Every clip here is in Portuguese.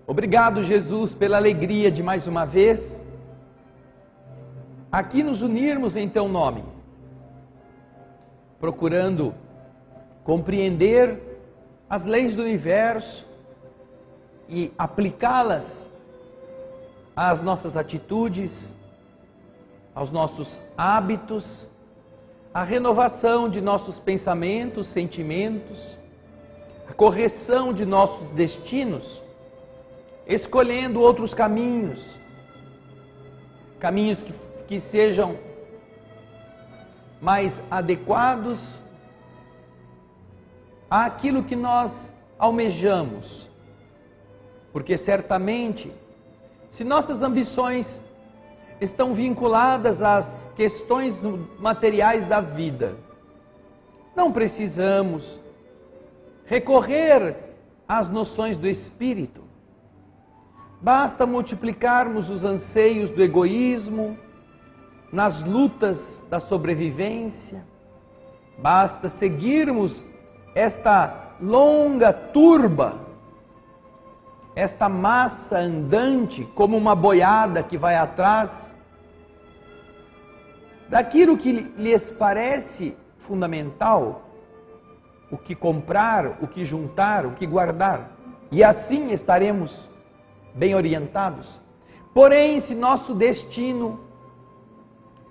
Obrigado, Jesus, pela alegria de mais uma vez aqui nos unirmos em Teu nome, procurando compreender as leis do universo e aplicá-las às nossas atitudes, aos nossos hábitos, à renovação de nossos pensamentos, sentimentos, a correção de nossos destinos, escolhendo outros caminhos, caminhos que sejam mais adequados àquilo que nós almejamos, porque certamente, se nossas ambições estão vinculadas às questões materiais da vida, não precisamos recorrer às noções do espírito. Basta multiplicarmos os anseios do egoísmo nas lutas da sobrevivência, basta seguirmos esta longa turba, esta massa andante, como uma boiada que vai atrás daquilo que lhes parece fundamental, o que comprar, o que juntar, o que guardar, e assim estaremos bem orientados. Porém, se nosso destino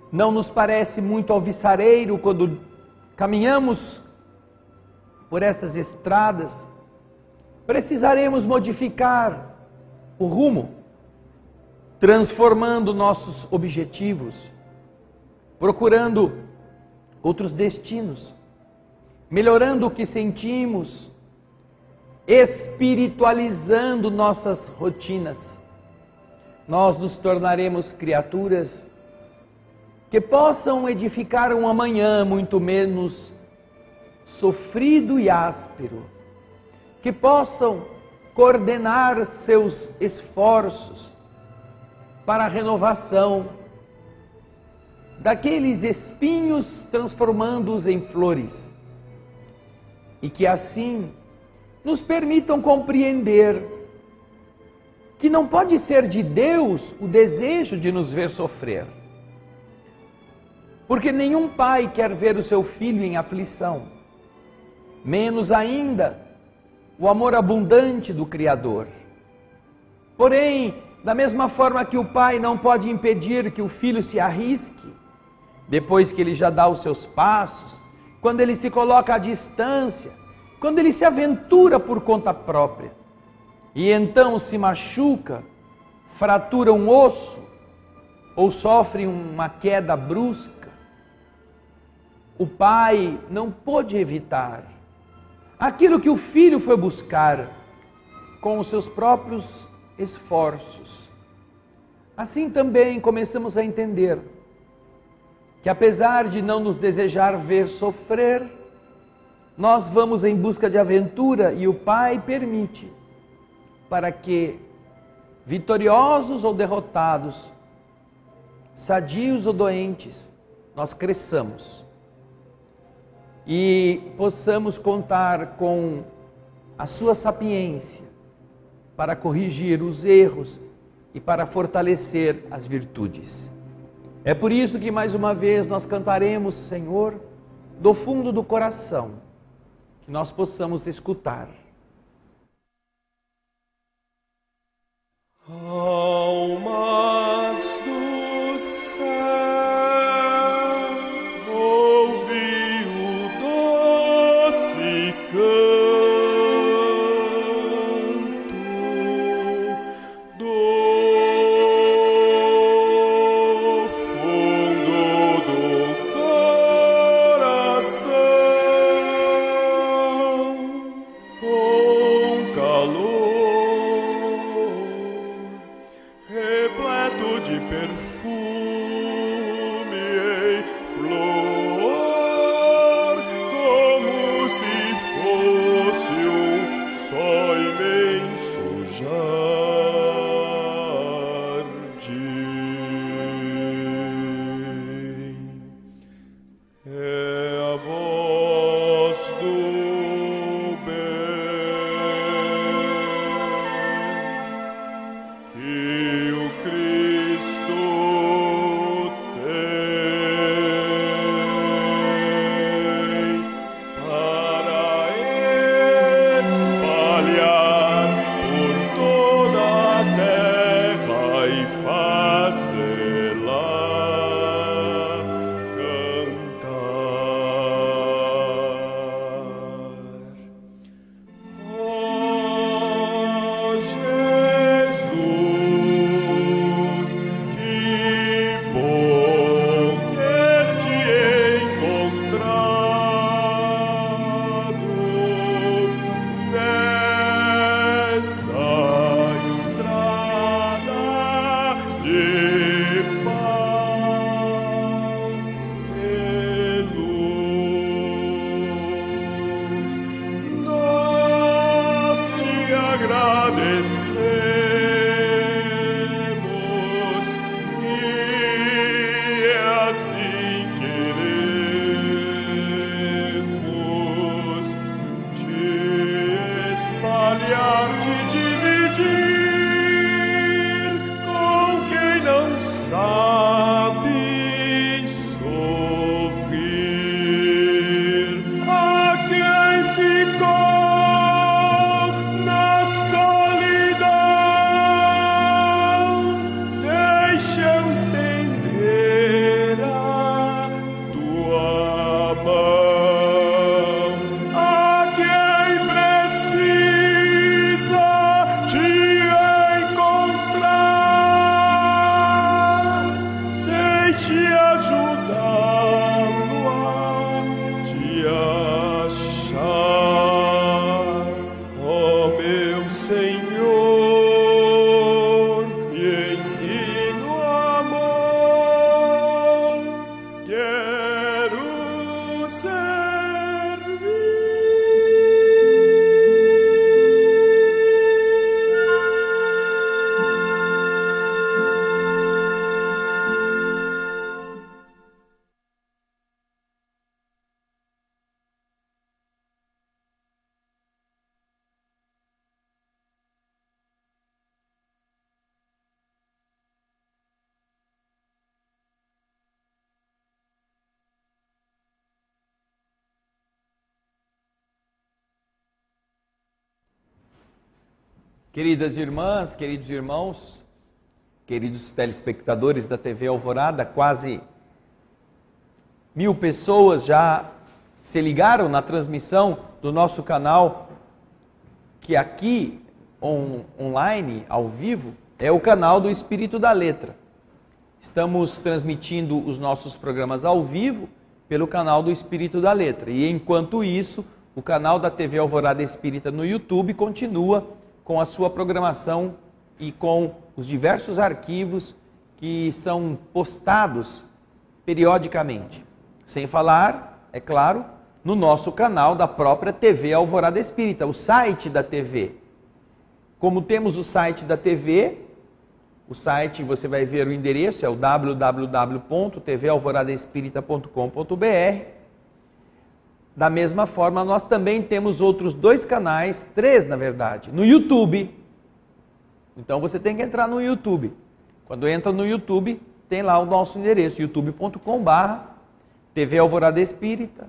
não nos parece muito alvissareiro quando caminhamos por essas estradas, precisaremos modificar o rumo, transformando nossos objetivos, procurando outros destinos, melhorando o que sentimos, espiritualizando nossas rotinas. Nós nos tornaremos criaturas que possam edificar um amanhã muito menos sofrido e áspero, que possam coordenar seus esforços para a renovação daqueles espinhos, transformando-os em flores, e que assim nos permitam compreender que não pode ser de Deus o desejo de nos ver sofrer, porque nenhum pai quer ver o seu filho em aflição, menos ainda o amor abundante do Criador. Porém, da mesma forma que o pai não pode impedir que o filho se arrisque, depois que ele já dá os seus passos, quando ele se coloca à distância, quando ele se aventura por conta própria, e então se machuca, fratura um osso, ou sofre uma queda brusca, o pai não pôde evitar aquilo que o filho foi buscar com os seus próprios esforços. Assim também começamos a entender que, apesar de não nos desejar ver sofrer, nós vamos em busca de aventura e o Pai permite para que, vitoriosos ou derrotados, sadios ou doentes, nós cresçamos e possamos contar com a sua sapiência para corrigir os erros e para fortalecer as virtudes. É por isso que mais uma vez nós cantaremos, Senhor, do fundo do coração, que nós possamos escutar. Almas do céu, ouvi o doce canto do fundo do coração. agradecemos e assim queremos te espalhar, te dividir com quem não sabe sorrir, a quem ficou na solidão. Deixa eu estender a tua mão a quem precisa te encontrar. Deixe ajudá-lo a te achar, ó meu Senhor, e ensino amor, quero servir. Queridas irmãs, queridos irmãos, queridos telespectadores da TV Alvorada, quase 1000 pessoas já se ligaram na transmissão do nosso canal, que aqui online, ao vivo, é o canal do Espírito da Letra. Estamos transmitindo os nossos programas ao vivo pelo canal do Espírito da Letra. E enquanto isso, o canal da TV Alvorada Espírita no YouTube continua com a sua programação e com os diversos arquivos que são postados periodicamente. Sem falar, é claro, no nosso canal da própria TV Alvorada Espírita, o site da TV. Como temos o site da TV, o site, você vai ver o endereço, é o www.tvalvoradaespirita.com.br. Da mesma forma, nós também temos outros 2 canais, 3 na verdade, no YouTube. Então você tem que entrar no YouTube. Quando entra no YouTube, tem lá o nosso endereço, youtube.com/TV Alvorada Espírita,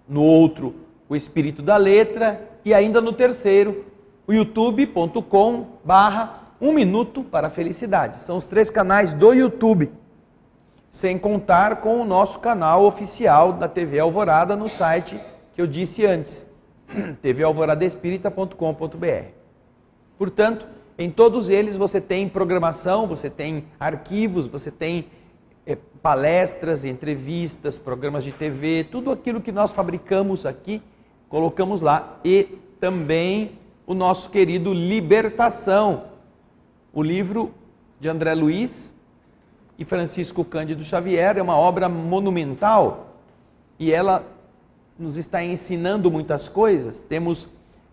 no outro, o Espírito da Letra, e ainda no terceiro, o youtube.com/Um Minuto para a Felicidade. São os 3 canais do YouTube. Sem contar com o nosso canal oficial da TV Alvorada no site que eu disse antes, tvalvoradaespirita.com.br. Portanto, em todos eles você tem programação, você tem arquivos, você tem palestras, entrevistas, programas de TV, tudo aquilo que nós fabricamos aqui, colocamos lá. E também o nosso querido Libertação, o livro de André Luiz e Francisco Cândido Xavier, é uma obra monumental e ela nos está ensinando muitas coisas. Temos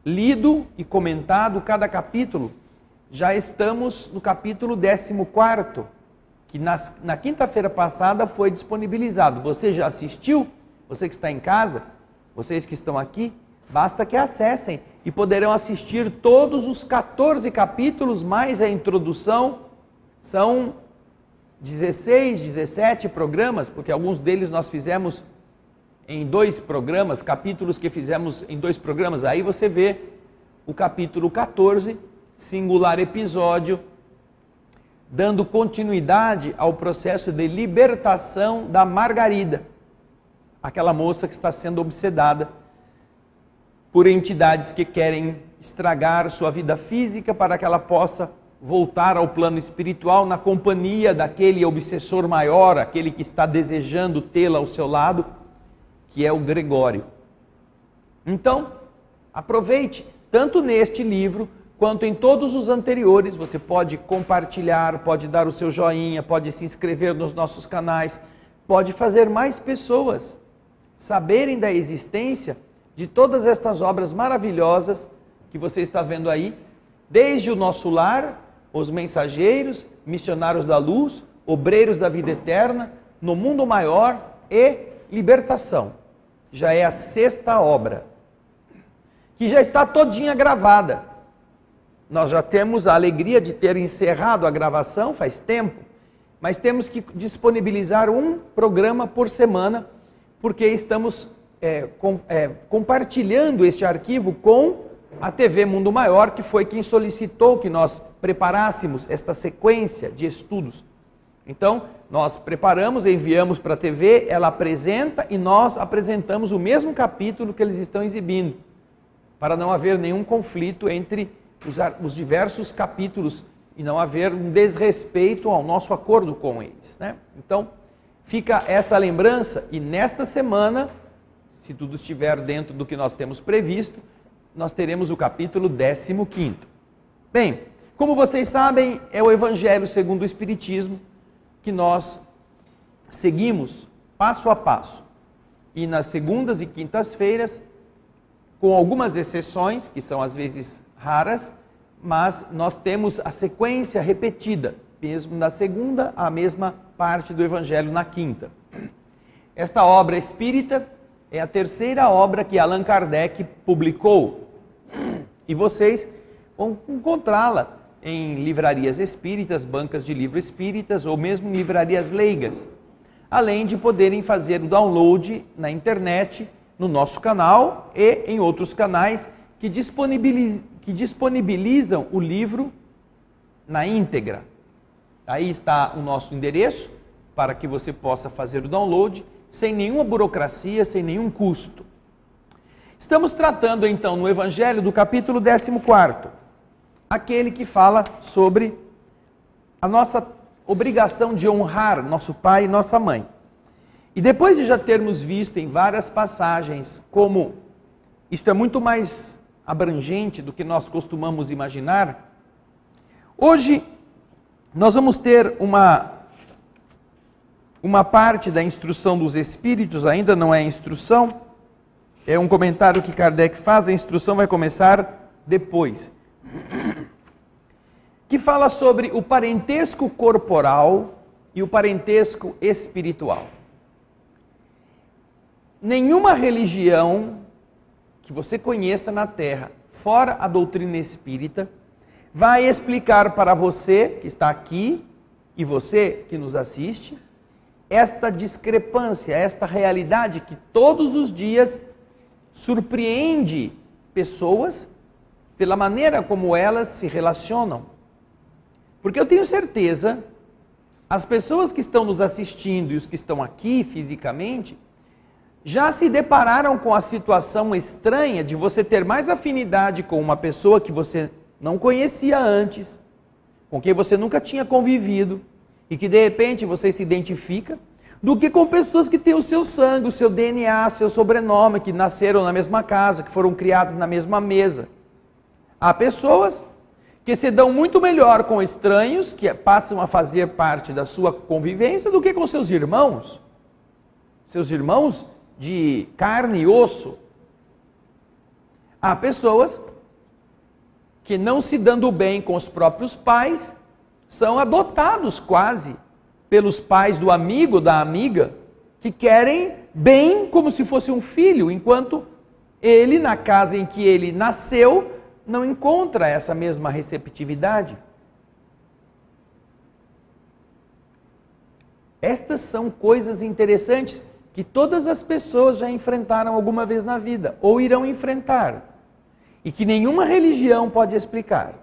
lido e comentado cada capítulo. Já estamos no capítulo 14º, que na quinta-feira passada foi disponibilizado. Você já assistiu? Você que está em casa? Vocês que estão aqui? Basta que acessem e poderão assistir todos os 14 capítulos, mais a introdução. São 16, 17 programas, porque alguns deles nós fizemos em 2 programas, capítulos que fizemos em 2 programas. Aí você vê o capítulo 14, singular episódio, dando continuidade ao processo de libertação da Margarida, aquela moça que está sendo obsedada por entidades que querem estragar sua vida física para que ela possa voltar ao plano espiritual na companhia daquele obsessor maior, aquele que está desejando tê-la ao seu lado, que é o Gregório. Então, aproveite, tanto neste livro, quanto em todos os anteriores. Você pode compartilhar, pode dar o seu joinha, pode se inscrever nos nossos canais, pode fazer mais pessoas saberem da existência de todas estas obras maravilhosas que você está vendo aí, desde o nosso lar, os mensageiros, missionários da luz, obreiros da vida eterna, no mundo maior e libertação. Já é a 6ª obra, que já está todinha gravada. Nós já temos a alegria de ter encerrado a gravação faz tempo, mas temos que disponibilizar um programa por semana, porque estamos compartilhando este arquivo com a TV Mundo Maior, que foi quem solicitou que nós preparássemos esta sequência de estudos. Então, nós preparamos, enviamos para a TV, ela apresenta e nós apresentamos o mesmo capítulo que eles estão exibindo, para não haver nenhum conflito entre os diversos capítulos e não haver um desrespeito ao nosso acordo com eles, né? Então, fica essa lembrança e nesta semana, se tudo estiver dentro do que nós temos previsto, nós teremos o capítulo 15º. Bem, como vocês sabem, é o Evangelho segundo o Espiritismo que nós seguimos passo a passo. E nas segundas e quintas-feiras, com algumas exceções, que são às vezes raras, mas nós temos a sequência repetida, mesmo na segunda, a mesma parte do Evangelho na quinta. Esta obra espírita é a 3ª obra que Allan Kardec publicou, e vocês vão encontrá-la em livrarias espíritas, bancas de livros espíritas ou mesmo livrarias leigas, além de poderem fazer o download na internet, no nosso canal e em outros canais que disponibilizam o livro na íntegra. Aí está o nosso endereço para que você possa fazer o download sem nenhuma burocracia, sem nenhum custo. Estamos tratando então no Evangelho do capítulo 14º, aquele que fala sobre a nossa obrigação de honrar nosso pai e nossa mãe. E depois de já termos visto em várias passagens como isto é muito mais abrangente do que nós costumamos imaginar, hoje nós vamos ter uma parte da instrução dos Espíritos, ainda não é instrução, é um comentário que Kardec faz, a instrução vai começar depois, que fala sobre o parentesco corporal e o parentesco espiritual. Nenhuma religião que você conheça na Terra, fora a doutrina espírita, vai explicar para você que está aqui e você que nos assiste, esta discrepância, esta realidade que todos os dias surpreende pessoas pela maneira como elas se relacionam. Porque eu tenho certeza, as pessoas que estão nos assistindo e os que estão aqui fisicamente, já se depararam com a situação estranha de você ter mais afinidade com uma pessoa que você não conhecia antes, com quem você nunca tinha convivido, e que de repente você se identifica, do que com pessoas que têm o seu sangue, o seu DNA, seu sobrenome, que nasceram na mesma casa, que foram criados na mesma mesa. Há pessoas que se dão muito melhor com estranhos, que passam a fazer parte da sua convivência, do que com seus irmãos de carne e osso. Há pessoas que, não se dando bem com os próprios pais, são adotados quase pelos pais do amigo, da amiga, que querem bem como se fosse um filho, enquanto ele, na casa em que ele nasceu, não encontra essa mesma receptividade. Estas são coisas interessantes que todas as pessoas já enfrentaram alguma vez na vida, ou irão enfrentar, e que nenhuma religião pode explicar,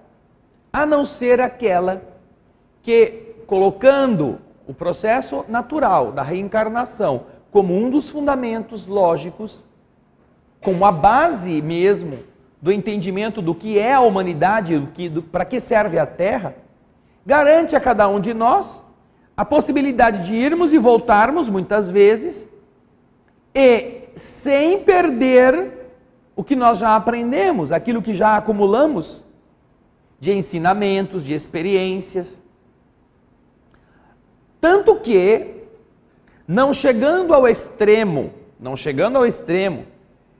a não ser aquela que, colocando o processo natural da reencarnação como um dos fundamentos lógicos, como a base mesmo do entendimento do que é a humanidade, para que serve a Terra, garante a cada um de nós a possibilidade de irmos e voltarmos muitas vezes, e sem perder o que nós já aprendemos, aquilo que já acumulamos de ensinamentos, de experiências. Tanto que, não chegando ao extremo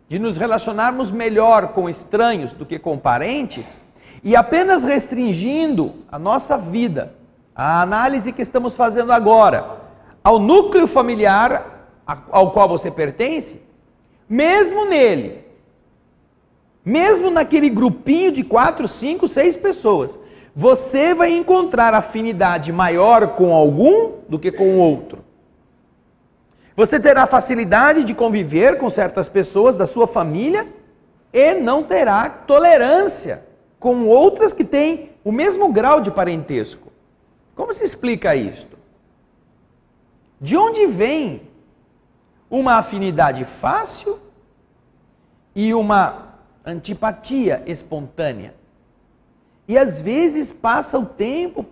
de nos relacionarmos melhor com estranhos do que com parentes, E apenas restringindo a nossa vida, a análise que estamos fazendo agora, ao núcleo familiar ao qual você pertence, mesmo nele, mesmo naquele grupinho de 4, 5, 6 pessoas, você vai encontrar afinidade maior com algum do que com o outro. Você terá facilidade de conviver com certas pessoas da sua família e não terá tolerância com outras que têm o mesmo grau de parentesco. Como se explica isto? De onde vem uma afinidade fácil e uma antipatia espontânea? E às vezes passa o tempo,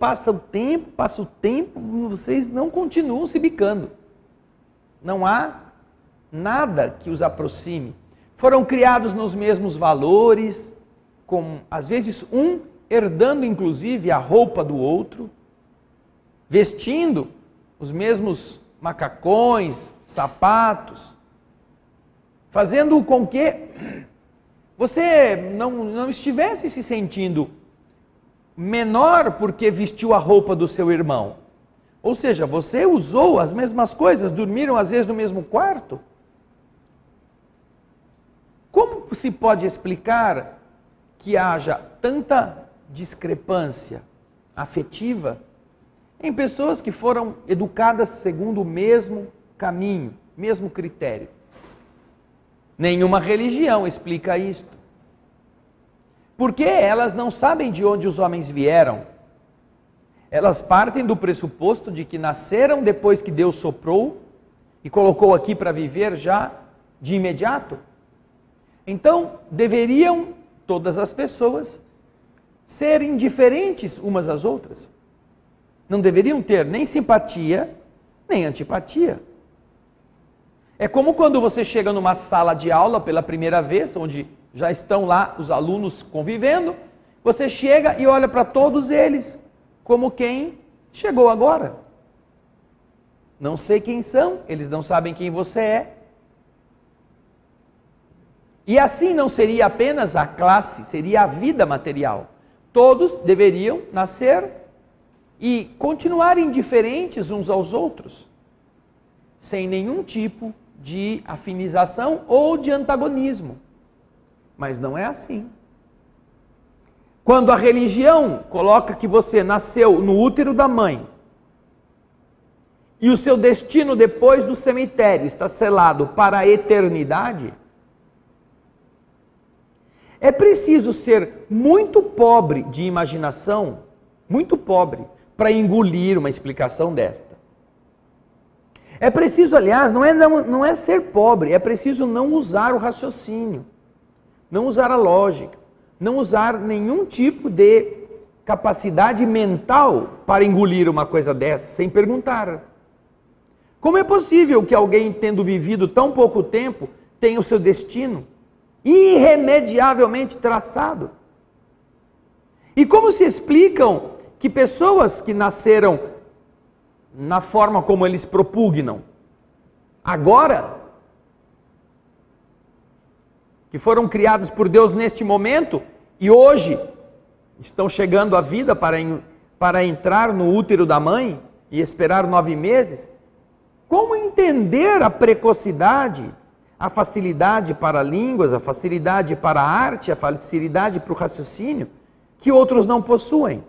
vocês não continuam se bicando. Não há nada que os aproxime. Foram criados nos mesmos valores, com às vezes um herdando inclusive a roupa do outro, vestindo os mesmos macacões, sapatos, fazendo com que você não estivesse se sentindo menor porque vestiu a roupa do seu irmão. Ou seja, você usou as mesmas coisas, dormiram às vezes no mesmo quarto. Como se pode explicar que haja tanta discrepância afetiva em pessoas que foram educadas segundo o mesmo caminho, mesmo critério? Nenhuma religião explica isto. Porque elas não sabem de onde os homens vieram. Elas partem do pressuposto de que nasceram depois que Deus soprou e colocou aqui para viver já de imediato. Então, deveriam todas as pessoas ser indiferentes umas às outras. Não deveriam ter nem simpatia, nem antipatia. É como quando você chega numa sala de aula pela primeira vez, onde já estão lá os alunos convivendo, você chega e olha para todos eles como quem chegou agora. Não sei quem são, eles não sabem quem você é. E assim não seria apenas a classe, seria a vida material. Todos deveriam nascer e continuar indiferentes uns aos outros, sem nenhum tipo de afinização ou de antagonismo. Mas não é assim. Quando a religião coloca que você nasceu no útero da mãe e o seu destino depois do cemitério está selado para a eternidade, é preciso ser muito pobre de imaginação, muito pobre, para engolir uma explicação desta. É preciso, aliás, não é ser pobre, é preciso não usar o raciocínio, não usar a lógica, não usar nenhum tipo de capacidade mental para engolir uma coisa dessa, sem perguntar. Como é possível que alguém, tendo vivido tão pouco tempo, tenha o seu destino irremediavelmente traçado? E como se explicam que pessoas que nasceram na forma como eles propugnam, agora, que foram criados por Deus neste momento e hoje estão chegando à vida para entrar no útero da mãe e esperar 9 meses, como entender a precocidade, a facilidade para línguas, a facilidade para a arte, a facilidade para o raciocínio, que outros não possuem?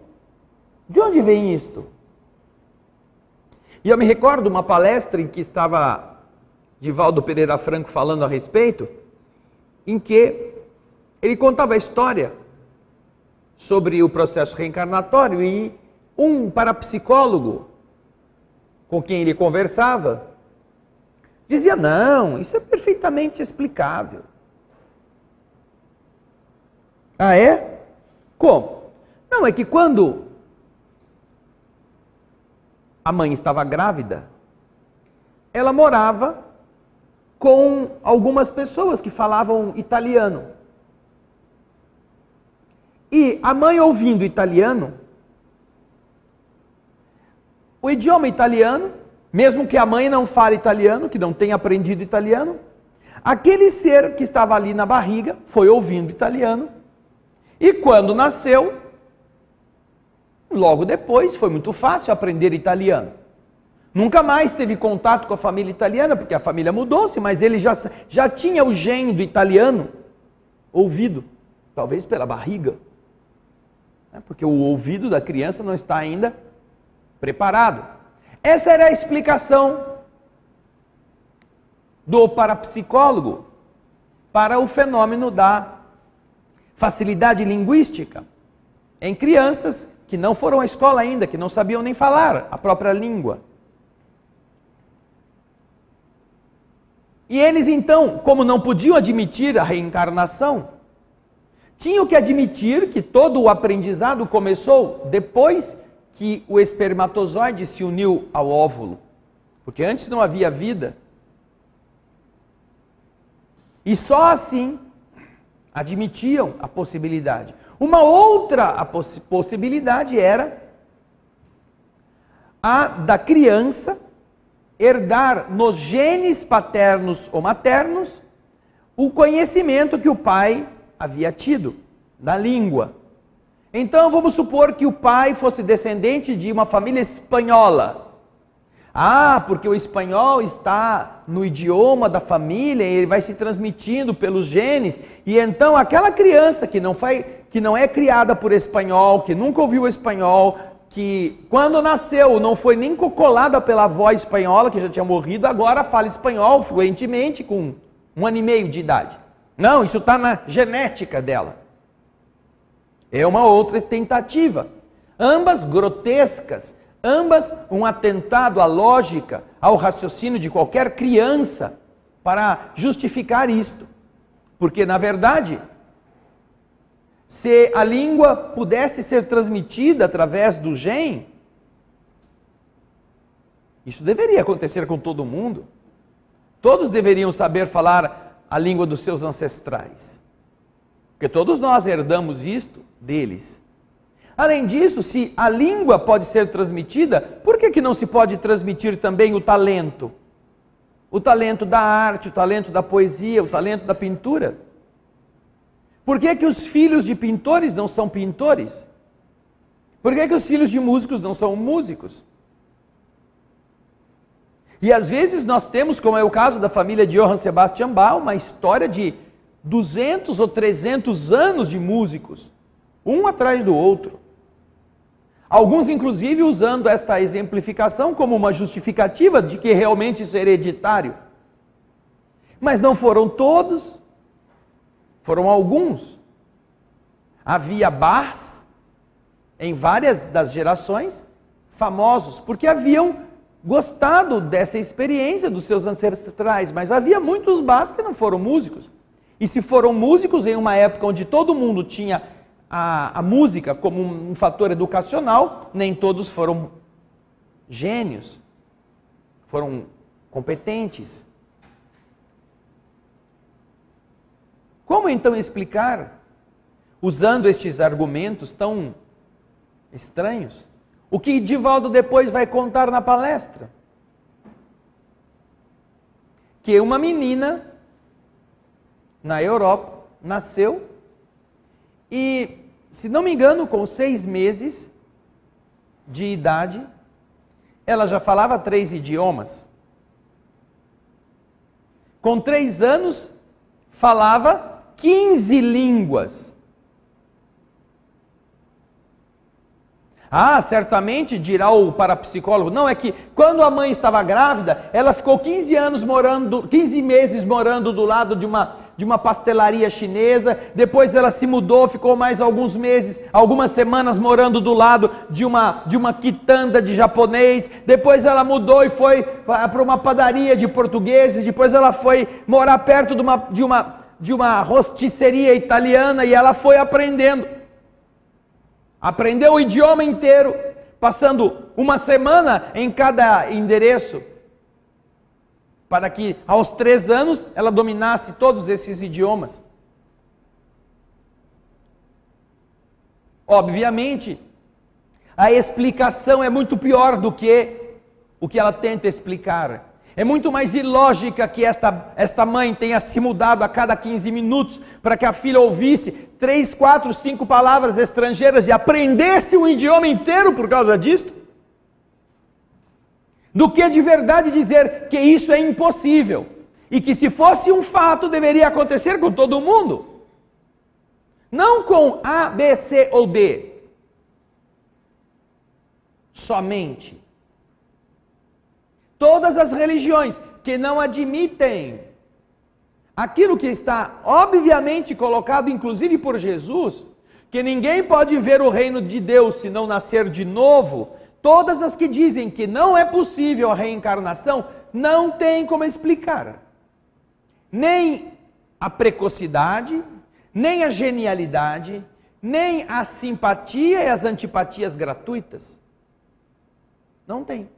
De onde vem isto? E eu me recordo uma palestra em que estava Divaldo Pereira Franco falando a respeito, em que ele contava a história sobre o processo reencarnatório e um parapsicólogo com quem ele conversava dizia: não, isso é perfeitamente explicável. Ah, é? Como? Não, é que quando a mãe estava grávida, ela morava com algumas pessoas que falavam italiano. E a mãe, ouvindo italiano, o idioma italiano, mesmo que a mãe não fale italiano, que não tenha aprendido italiano, aquele ser que estava ali na barriga foi ouvindo italiano E quando nasceu, logo depois, foi muito fácil aprender italiano. Nunca mais teve contato com a família italiana, porque a família mudou-se, mas ele já tinha o gene do italiano ouvido, talvez pela barriga, né? Porque o ouvido da criança não está ainda preparado. Essa era a explicação do parapsicólogo para o fenômeno da facilidade linguística em crianças que não foram à escola ainda, que não sabiam nem falar a própria língua. E eles então, como não podiam admitir a reencarnação, tinham que admitir que todo o aprendizado começou depois que o espermatozoide se uniu ao óvulo, porque antes não havia vida. E só assim admitiam a possibilidade. Uma outra possibilidade era a da criança herdar nos genes paternos ou maternos o conhecimento que o pai havia tido da língua. Então vamos supor que o pai fosse descendente de uma família espanhola. Ah, porque o espanhol está no idioma da família, e ele vai se transmitindo pelos genes, e então aquela criança que não é criada por espanhol, que nunca ouviu espanhol, que quando nasceu não foi nem cocolada pela avó espanhola, que já tinha morrido, agora fala espanhol fluentemente com 1 ano e meio de idade. Não, isso está na genética dela. É uma outra tentativa, ambas grotescas, ambas um atentado à lógica, ao raciocínio de qualquer criança para justificar isto. Porque, na verdade, se a língua pudesse ser transmitida através do gene, isso deveria acontecer com todo mundo. Todos deveriam saber falar a língua dos seus ancestrais. Porque todos nós herdamos isto deles. Além disso, se a língua pode ser transmitida, por que não se pode transmitir também o talento? O talento da arte, o talento da poesia, o talento da pintura? Por que os filhos de pintores não são pintores? Por que os filhos de músicos não são músicos? E às vezes nós temos, como é o caso da família de Johann Sebastian Bach, uma história de 200 ou 300 anos de músicos, um atrás do outro. Alguns, inclusive, usando esta exemplificação como uma justificativa de que realmente isso é hereditário. Mas não foram todos, foram alguns. Havia Bachs em várias das gerações famosos, porque haviam gostado dessa experiência dos seus ancestrais, mas havia muitos Bachs que não foram músicos. E se foram músicos em uma época onde todo mundo tinha a música como um fator educacional, nem todos foram gênios, foram competentes. Como então explicar, usando estes argumentos tão estranhos, o que Divaldo depois vai contar na palestra? Que uma menina na Europa nasceu e, se não me engano, com 6 meses de idade, ela já falava 3 idiomas. Com 3 anos, falava 15 línguas. Ah, certamente, dirá o parapsicólogo, não, é que quando a mãe estava grávida, ela ficou 15 meses morando do lado de uma pastelaria chinesa, depois ela se mudou, ficou mais alguns meses, algumas semanas morando do lado de uma quitanda de japonês, depois ela mudou e foi para uma padaria de portugueses, depois ela foi morar perto de uma rosticeria italiana e ela foi aprendendo. Aprendeu o idioma inteiro, passando uma semana em cada endereço, para que aos 3 anos ela dominasse todos esses idiomas. Obviamente, a explicação é muito pior do que o que ela tenta explicar. É muito mais ilógica que esta mãe tenha se mudado a cada 15 minutos para que a filha ouvisse 3, 4, 5 palavras estrangeiras e aprendesse um idioma inteiro por causa disto, do que de verdade dizer que isso é impossível e que se fosse um fato deveria acontecer com todo mundo. Não com A, B, C ou D. Somente. Todas as religiões que não admitem aquilo que está obviamente colocado, inclusive por Jesus, que ninguém pode ver o reino de Deus se não nascer de novo, todas as que dizem que não é possível a reencarnação, não tem como explicar. Nem a precocidade, nem a genialidade, nem a simpatia e as antipatias gratuitas. Não tem.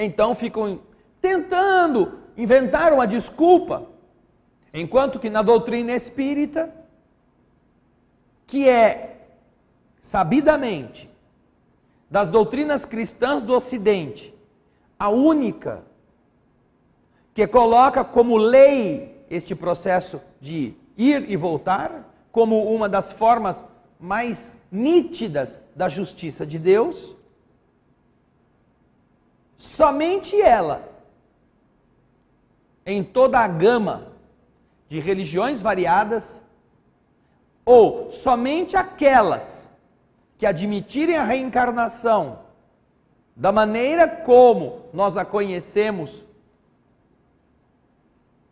Então ficam tentando inventar uma desculpa, enquanto que na doutrina espírita, que é sabidamente das doutrinas cristãs do Ocidente, a única que coloca como lei este processo de ir e voltar, como uma das formas mais nítidas da justiça de Deus, somente ela, em toda a gama de religiões variadas, ou somente aquelas que admitirem a reencarnação da maneira como nós a conhecemos,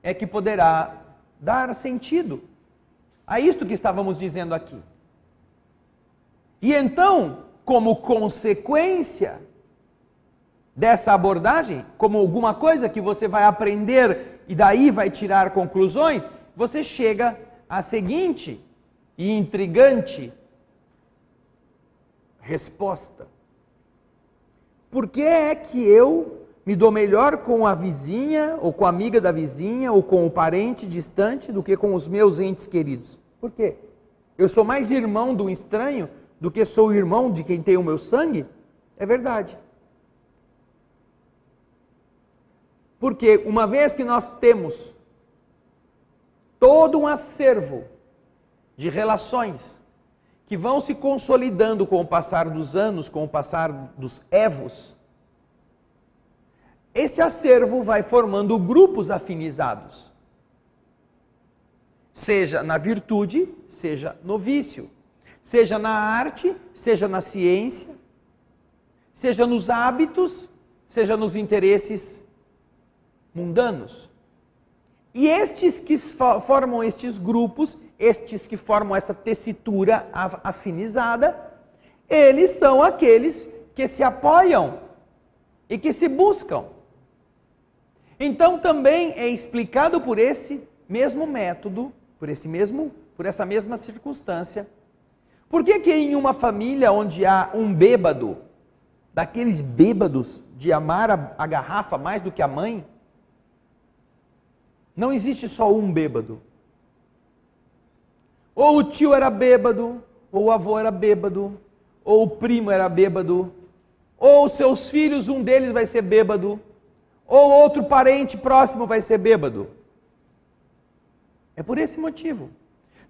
é que poderá dar sentido a isto que estávamos dizendo aqui. E então, como consequência dessa abordagem, como alguma coisa que você vai aprender e daí vai tirar conclusões, você chega à seguinte e intrigante resposta: por que é que eu me dou melhor com a vizinha, ou com a amiga da vizinha, ou com o parente distante, do que com os meus entes queridos? Por quê? Eu sou mais irmão de um estranho do que sou irmão de quem tem o meu sangue? É verdade. Porque uma vez que nós temos todo um acervo de relações que vão se consolidando com o passar dos anos, com o passar dos évos, este acervo vai formando grupos afinizados, seja na virtude, seja no vício, seja na arte, seja na ciência, seja nos hábitos, seja nos interesses mundanos. E estes que formam estes grupos, estes que formam essa tessitura afinizada, eles são aqueles que se apoiam e que se buscam. Então também é explicado por esse mesmo método, por essa mesma circunstância, por que em uma família onde há um bêbado, daqueles bêbados de amar a garrafa mais do que a mãe, não existe só um bêbado. Ou o tio era bêbado, ou o avô era bêbado, ou o primo era bêbado, ou seus filhos, um deles vai ser bêbado, ou outro parente próximo vai ser bêbado. É por esse motivo.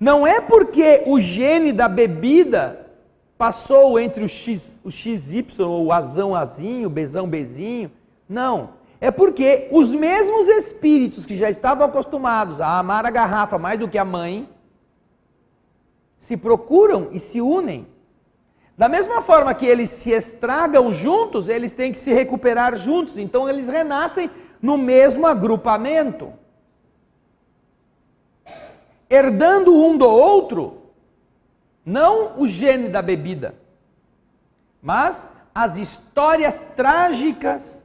Não é porque o gene da bebida passou entre o XY, ou o Azão Azinho, o Bezão Bezinho. Não. É porque os mesmos espíritos que já estavam acostumados a amar a garrafa mais do que a mãe, se procuram e se unem. Da mesma forma que eles se estragam juntos, eles têm que se recuperar juntos. Então eles renascem no mesmo agrupamento, herdando um do outro, não o gene da bebida, mas as histórias trágicas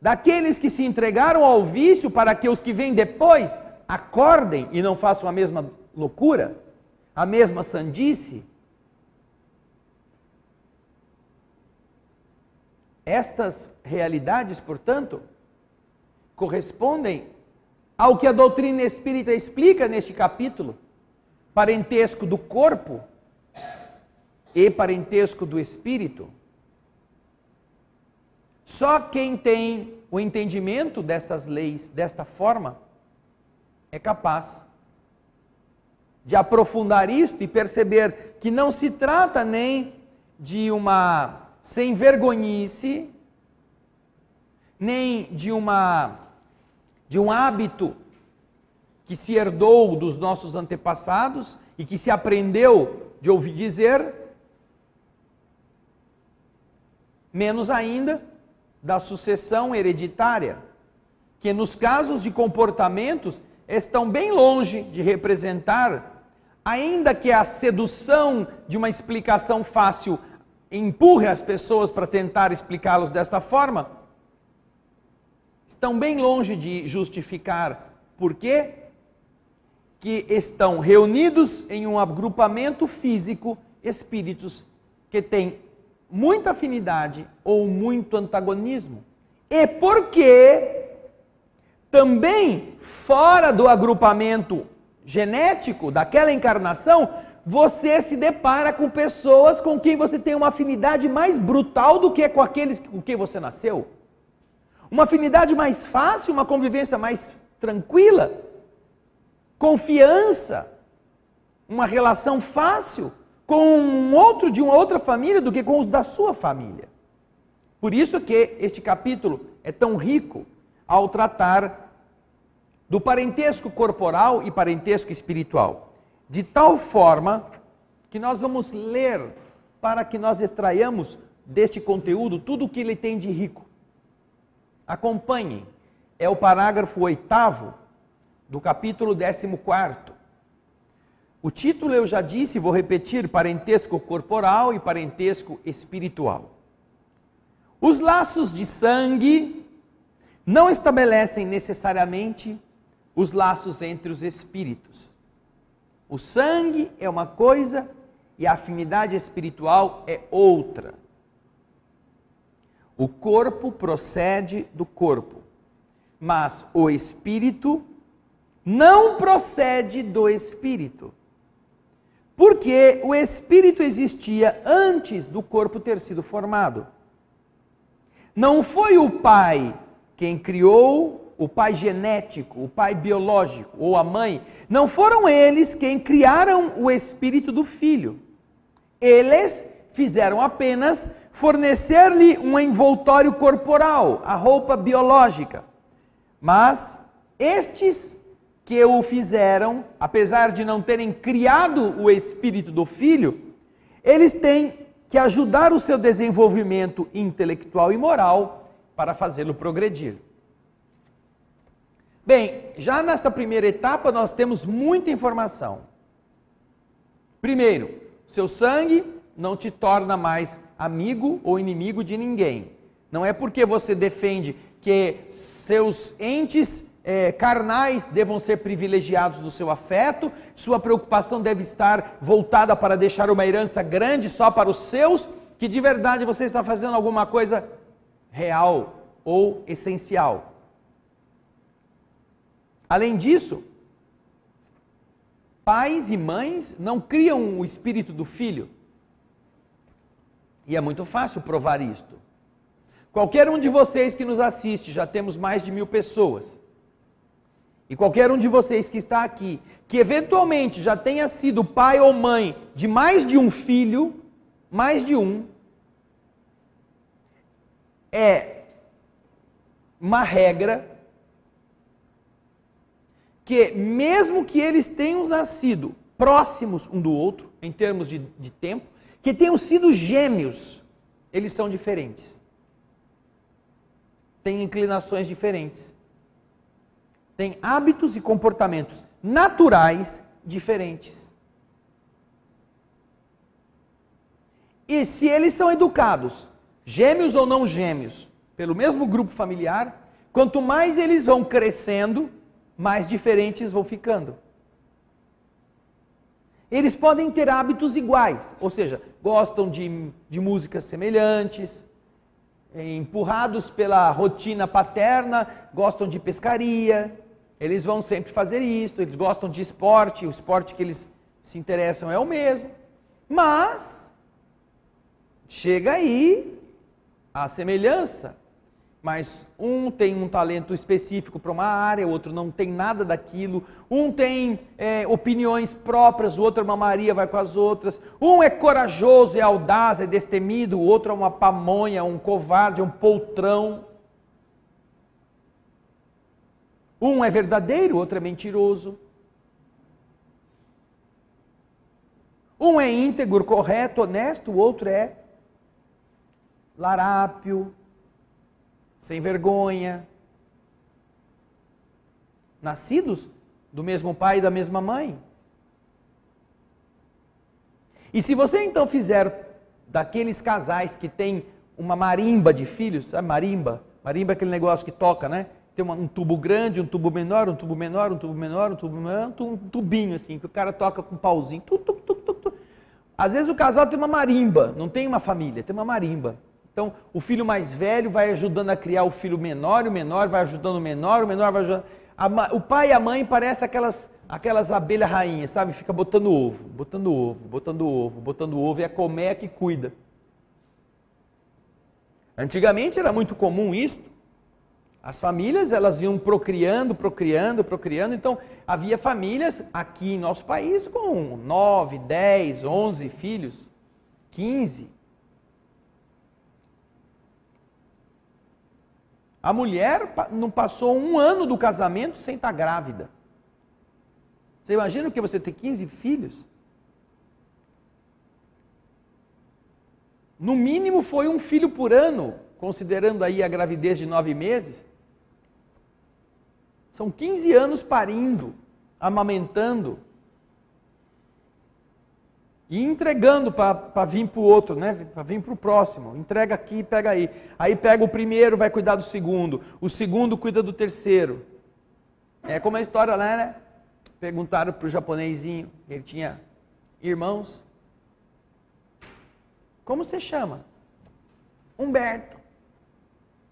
daqueles que se entregaram ao vício, para que os que vêm depois acordem e não façam a mesma loucura, a mesma sandice. Estas realidades, portanto, correspondem ao que a doutrina espírita explica neste capítulo: parentesco do corpo e parentesco do espírito. Só quem tem o entendimento dessas leis desta forma é capaz de aprofundar isto e perceber que não se trata nem de uma sem vergonhice, nem de um hábito que se herdou dos nossos antepassados e que se aprendeu de ouvir dizer, menos ainda da sucessão hereditária, que nos casos de comportamentos estão bem longe de representar, ainda que a sedução de uma explicação fácil empurre as pessoas para tentar explicá-los desta forma, estão bem longe de justificar por quê que estão reunidos em um agrupamento físico espíritos que têm muita afinidade ou muito antagonismo. E porque também fora do agrupamento genético daquela encarnação, você se depara com pessoas com quem você tem uma afinidade mais brutal do que com aqueles com quem você nasceu. Uma afinidade mais fácil, uma convivência mais tranquila, confiança, uma relação fácil com um outro de uma outra família do que com os da sua família. Por isso que este capítulo é tão rico ao tratar do parentesco corporal e parentesco espiritual. De tal forma que nós vamos ler para que nós extraiamos deste conteúdo tudo o que ele tem de rico. Acompanhem, é o parágrafo 8º do capítulo 14º. O título eu já disse, vou repetir, parentesco corporal e parentesco espiritual. Os laços de sangue não estabelecem necessariamente os laços entre os espíritos. O sangue é uma coisa e a afinidade espiritual é outra. O corpo procede do corpo, mas o espírito não procede do espírito. Porque o espírito existia antes do corpo ter sido formado. Não foi o pai quem criou, o pai genético, o pai biológico ou a mãe, não foram eles quem criaram o espírito do filho. Eles fizeram apenas fornecer-lhe um envoltório corporal, a roupa biológica. Mas estes que o fizeram, apesar de não terem criado o espírito do filho, eles têm que ajudar o seu desenvolvimento intelectual e moral para fazê-lo progredir. Bem, já nesta primeira etapa nós temos muita informação. Primeiro, seu sangue não te torna mais amigo ou inimigo de ninguém. Não é porque você defende que seus entes carnais devam ser privilegiados do seu afeto, sua preocupação deve estar voltada para deixar uma herança grande só para os seus, que de verdade você está fazendo alguma coisa real ou essencial. Além disso, pais e mães não criam o espírito do filho. E é muito fácil provar isto. Qualquer um de vocês que nos assiste, já temos mais de 1000 pessoas, e qualquer um de vocês que está aqui, que eventualmente já tenha sido pai ou mãe de mais de um filho, mais de um, é uma regra que mesmo que eles tenham nascido próximos um do outro, em termos de tempo, que tenham sido gêmeos, eles são diferentes. Têm inclinações diferentes. Têm hábitos e comportamentos naturais diferentes. E se eles são educados, gêmeos ou não gêmeos, pelo mesmo grupo familiar, quanto mais eles vão crescendo, mais diferentes vão ficando. Eles podem ter hábitos iguais, ou seja, gostam de músicas semelhantes, empurrados pela rotina paterna, gostam de pescaria, eles vão sempre fazer isso, eles gostam de esporte, o esporte que eles se interessam é o mesmo, mas chega aí a semelhança mas um tem um talento específico para uma área, o outro não tem nada daquilo. Um tem opiniões próprias, o outro é uma Maria, vai com as outras. Um é corajoso, é audaz, é destemido, o outro é uma pamonha, um covarde, um poltrão. Um é verdadeiro, o outro é mentiroso. Um é íntegro, correto, honesto, o outro é larápio, sem vergonha. Nascidos do mesmo pai e da mesma mãe. E se você então fizer daqueles casais que tem uma marimba de filhos, sabe marimba? Marimba é aquele negócio que toca, né? Tem um tubo grande, um tubo menor, um tubo menor, um tubo menor, um tubo menor, um tubinho assim, que o cara toca com um pauzinho. Às vezes o casal tem uma marimba, não tem uma família, tem uma marimba. Então, o filho mais velho vai ajudando a criar o filho menor, o menor vai ajudando o menor vai ajudando... O pai e a mãe parecem aquelas abelhas rainhas, sabe? Fica botando ovo, botando ovo, botando ovo, botando ovo, e a colmeia que cuida. Antigamente era muito comum isso. As famílias, elas iam procriando, então havia famílias aqui em nosso país com 9, 10, 11 filhos, 15. A mulher não passou um ano do casamento sem estar grávida. Você imagina o que você ter 15 filhos? No mínimo foi um filho por ano, considerando aí a gravidez de 9 meses. São 15 anos parindo, amamentando e entregando para vir para o outro, né? Para vir para o próximo. Entrega aqui, pega aí. Aí pega o primeiro, vai cuidar do segundo. O segundo cuida do terceiro. É como a história lá, né? Perguntaram para o japonesinho, ele tinha irmãos. Como você chama? Humberto.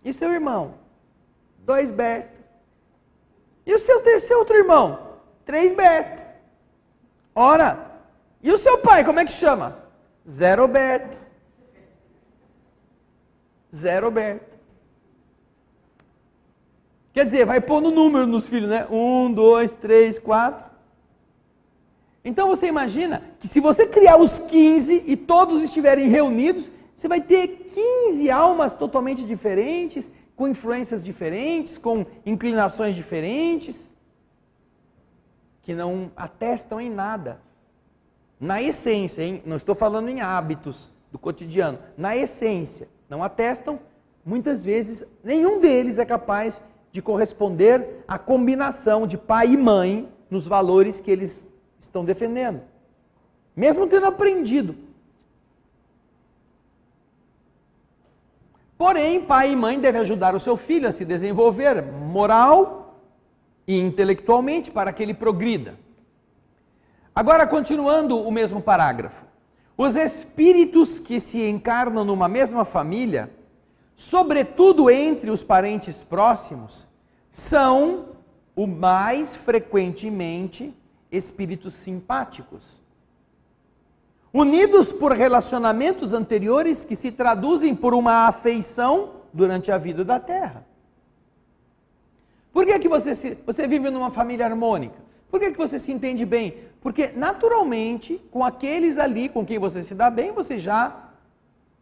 E seu irmão? 2 Berto. E o seu terceiro outro irmão? 3 Berto. Ora, e o seu pai, como é que chama? 0 Berto. 0 Berto. Quer dizer, vai pondo número nos filhos, né? 1, 2, 3, 4. Então você imagina que se você criar os 15 e todos estiverem reunidos, você vai ter 15 almas totalmente diferentes, com influências diferentes, com inclinações diferentes, que não atestam em nada. Na essência, hein? Não estou falando em hábitos do cotidiano, na essência, não atestam, muitas vezes, nenhum deles é capaz de corresponder à combinação de pai e mãe nos valores que eles estão defendendo, mesmo tendo aprendido. Porém, pai e mãe devem ajudar o seu filho a se desenvolver moral e intelectualmente para que ele progrida. Agora, continuando o mesmo parágrafo. Os espíritos que se encarnam numa mesma família, sobretudo entre os parentes próximos, são, o mais frequentemente, espíritos simpáticos, unidos por relacionamentos anteriores que se traduzem por uma afeição durante a vida da Terra. Por que você vive numa família harmônica? Por que você se entende bem? Porque, naturalmente, com aqueles ali com quem você se dá bem, vocês já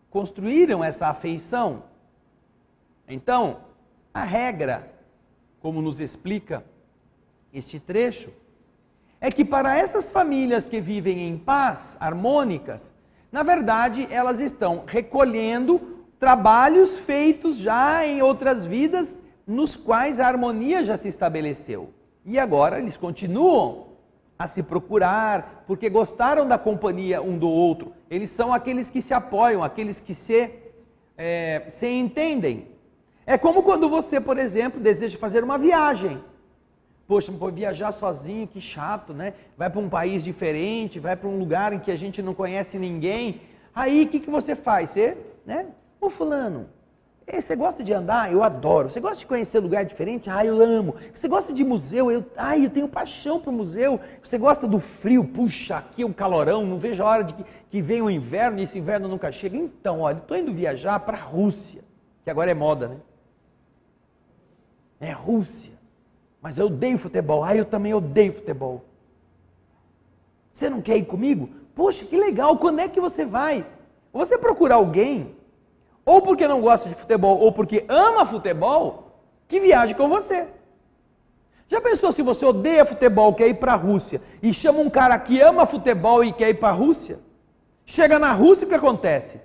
construíram essa afeição. Então, a regra, como nos explica este trecho, é que para essas famílias que vivem em paz, harmônicas, na verdade, elas estão recolhendo trabalhos feitos já em outras vidas, nos quais a harmonia já se estabeleceu. E agora eles continuam a se procurar, porque gostaram da companhia um do outro. Eles são aqueles que se apoiam, aqueles que se entendem. É como quando você, por exemplo, deseja fazer uma viagem. Poxa, não pode viajar sozinho, que chato, né? Vai para um país diferente, vai para um lugar em que a gente não conhece ninguém. Aí, o que você faz? Você, né? Ô fulano, você gosta de andar? Eu adoro. Você gosta de conhecer lugar diferente? Ah, eu amo. Você gosta de museu? Eu tenho paixão por museu. Você gosta do frio? Puxa, aqui é um calorão, não vejo a hora de que venha o inverno e esse inverno nunca chega. Então, olha, estou indo viajar para a Rússia, que agora é moda, né? É Rússia. Mas eu odeio futebol. Ah, eu também odeio futebol. Você não quer ir comigo? Poxa, que legal. Quando é que você vai? Você procura alguém, ou porque não gosta de futebol, ou porque ama futebol, que viaje com você. Já pensou se você odeia futebol, quer ir para a Rússia, e chama um cara que ama futebol e quer ir para a Rússia? Chega na Rússia, o que acontece?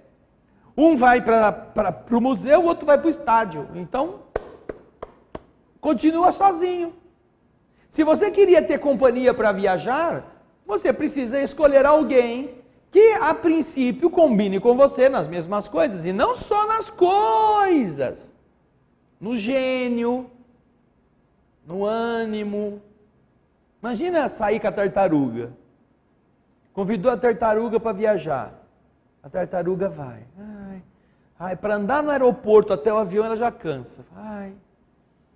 Um vai para o museu, o outro vai para o estádio. Então, continua sozinho. Se você queria ter companhia para viajar, você precisa escolher alguém que, a princípio, combine com você nas mesmas coisas. E não só nas coisas. No gênio, no ânimo. Imagina sair com a tartaruga. Convidou a tartaruga para viajar. A tartaruga vai. Para andar no aeroporto até o avião ela já cansa.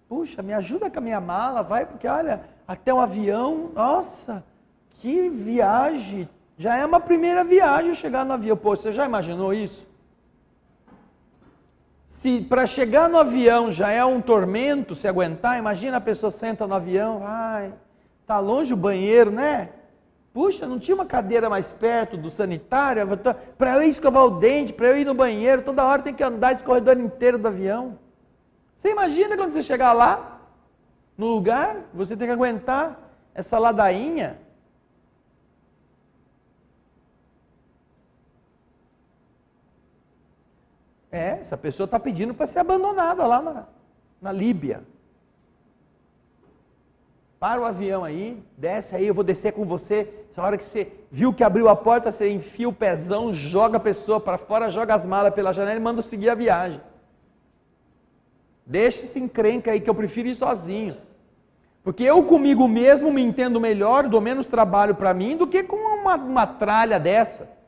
Puxa, me ajuda com a minha mala, vai, porque olha, até o avião, nossa, que viagem. Já é uma primeira viagem chegar no avião. Pô, você já imaginou isso? Se para chegar no avião já é um tormento, se aguentar, imagina a pessoa senta no avião, tá longe o banheiro, né? Puxa, não tinha uma cadeira mais perto do sanitário? Para eu ir escovar o dente, para eu ir no banheiro, toda hora tem que andar esse corredor inteiro do avião. Você imagina quando você chegar lá, no lugar, você tem que aguentar essa ladainha? Essa pessoa está pedindo para ser abandonada lá na Líbia. Para o avião aí, desce aí, eu vou descer com você. Na hora que você viu que abriu a porta, você enfia o pezão, joga a pessoa para fora, joga as malas pela janela e manda seguir a viagem. Deixa esse encrenca aí que eu prefiro ir sozinho. Porque eu comigo mesmo me entendo melhor, dou menos trabalho para mim do que com uma tralha dessa.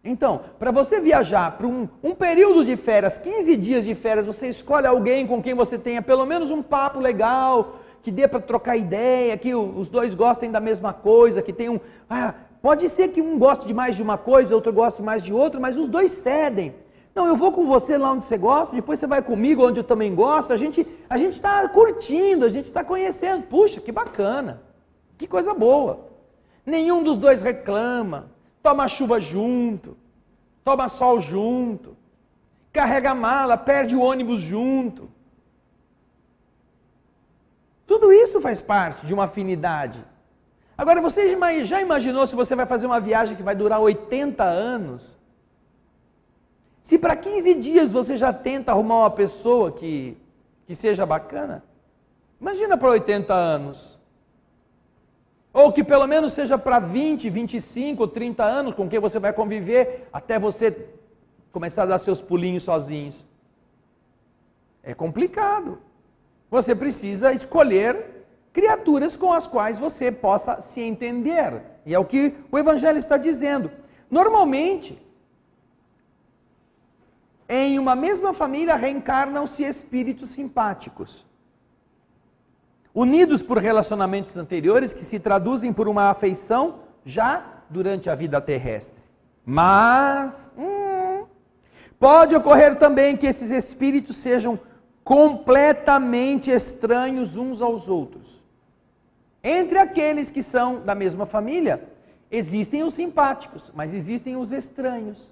Então, para você viajar para um período de férias, 15 dias de férias, você escolhe alguém com quem você tenha pelo menos um papo legal, que dê para trocar ideia, que os dois gostem da mesma coisa, que tem pode ser que um goste de mais de uma coisa, outro goste mais de outra, mas os dois cedem. Não, eu vou com você lá onde você gosta, depois você vai comigo onde eu também gosto, a gente está curtindo, a gente está conhecendo. Puxa, que bacana, que coisa boa. Nenhum dos dois reclama. Toma chuva junto, toma sol junto, carrega a mala, perde o ônibus junto. Tudo isso faz parte de uma afinidade. Agora, você já imaginou se você vai fazer uma viagem que vai durar 80 anos? Se para 15 dias você já tenta arrumar uma pessoa que seja bacana, imagina para 80 anos. Ou que pelo menos seja para 20, 25 ou 30 anos com quem você vai conviver até você começar a dar seus pulinhos sozinhos. É complicado. Você precisa escolher criaturas com as quais você possa se entender. E é o que o Evangelho está dizendo. Normalmente, em uma mesma família reencarnam-se espíritos simpáticos, unidos por relacionamentos anteriores que se traduzem por uma afeição já durante a vida terrestre. Mas pode ocorrer também que esses espíritos sejam completamente estranhos uns aos outros. Entre aqueles que são da mesma família, existem os simpáticos, mas existem os estranhos.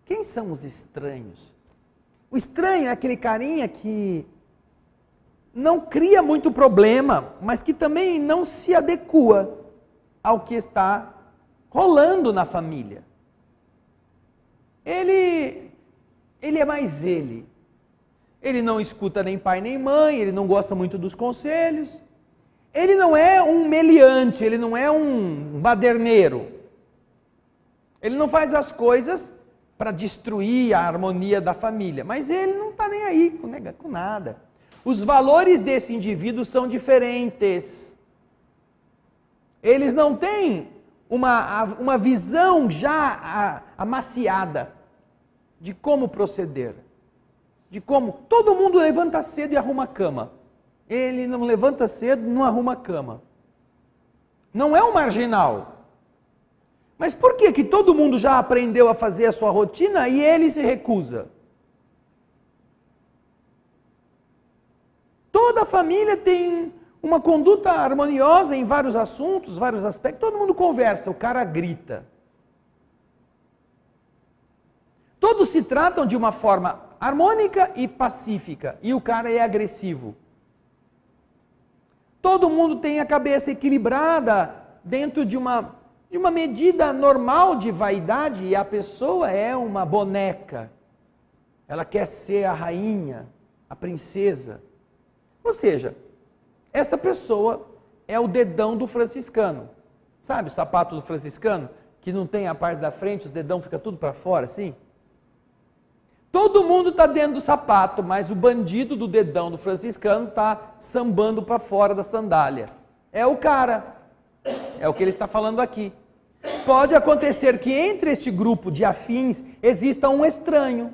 Quem são os estranhos? O estranho é aquele carinha que não cria muito problema, mas que também não se adequa ao que está rolando na família. Ele é mais ele. Ele não escuta nem pai nem mãe, ele não gosta muito dos conselhos. Ele não é um meliante, ele não é um baderneiro. Ele não faz as coisas para destruir a harmonia da família, mas ele não está nem aí com nada. Os valores desse indivíduo são diferentes. Eles não têm uma visão já amaciada de como proceder, de como todo mundo levanta cedo e arruma a cama. Ele não levanta cedo, não arruma a cama. Não é um marginal. Mas por que todo mundo já aprendeu a fazer a sua rotina e ele se recusa? Toda a família tem uma conduta harmoniosa em vários assuntos, vários aspectos. Todo mundo conversa, o cara grita. Todos se tratam de uma forma harmônica e pacífica, e o cara é agressivo. Todo mundo tem a cabeça equilibrada dentro de uma medida normal de vaidade, e a pessoa é uma boneca. Ela quer ser a rainha, a princesa. Ou seja, essa pessoa é o dedão do franciscano. Sabe o sapato do franciscano? Que não tem a parte da frente, os dedão fica tudo para fora, assim? Todo mundo está dentro do sapato, mas o bandido do dedão do franciscano está sambando para fora da sandália. É o cara. É o que ele está falando aqui. Pode acontecer que entre este grupo de afins exista um estranho.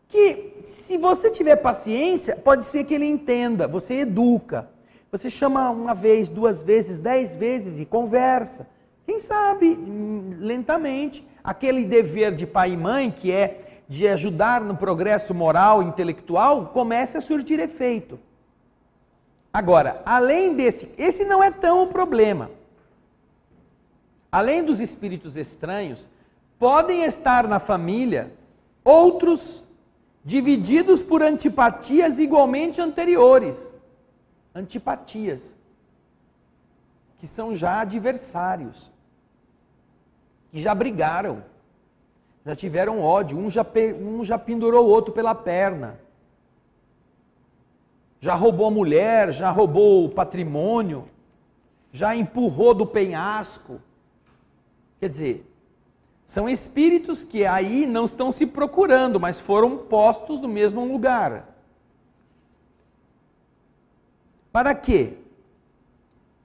Que, se você tiver paciência, pode ser que ele entenda. Você educa. Você chama uma vez, 2 vezes, 10 vezes e conversa. Quem sabe, lentamente, aquele dever de pai e mãe, que é de ajudar no progresso moral e intelectual, começa a surtir efeito. Agora, além esse não é tão o problema. Além dos espíritos estranhos, podem estar na família outros divididos por antipatias igualmente anteriores. Antipatias, que são já adversários, que já brigaram, já tiveram ódio, um já pendurou o outro pela perna, já roubou a mulher, já roubou o patrimônio, já empurrou do penhasco. Quer dizer, são espíritos que aí não estão se procurando, mas foram postos no mesmo lugar. Para quê?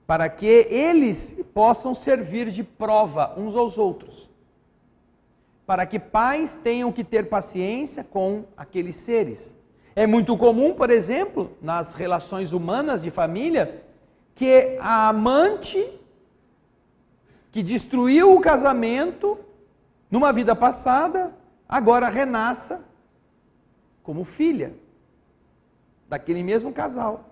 Para que eles possam servir de prova uns aos outros. Para que pais tenham que ter paciência com aqueles seres. É muito comum, por exemplo, nas relações humanas de família, que a amante que destruiu o casamento numa vida passada, agora renasça como filha daquele mesmo casal.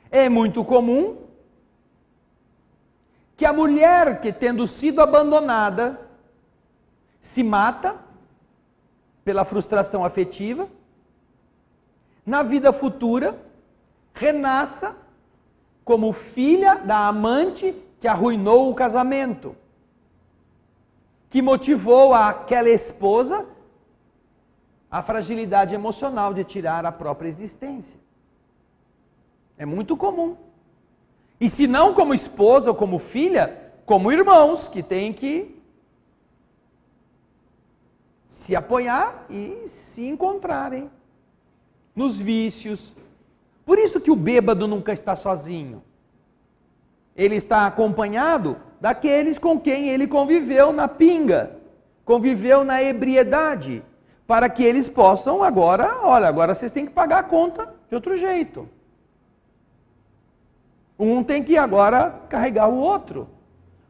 É muito comum que a mulher que, tendo sido abandonada, se mata pela frustração afetiva, na vida futura, renasça como filha da amante que arruinou o casamento, que motivou aquela esposa a fragilidade emocional de tirar a própria existência. É muito comum. E se não como esposa ou como filha, como irmãos que têm que se apoiar e se encontrarem nos vícios. Por isso que o bêbado nunca está sozinho. Ele está acompanhado daqueles com quem ele conviveu na pinga, conviveu na ebriedade, para que eles possam agora, olha, agora vocês têm que pagar a conta de outro jeito. Um tem que agora carregar o outro,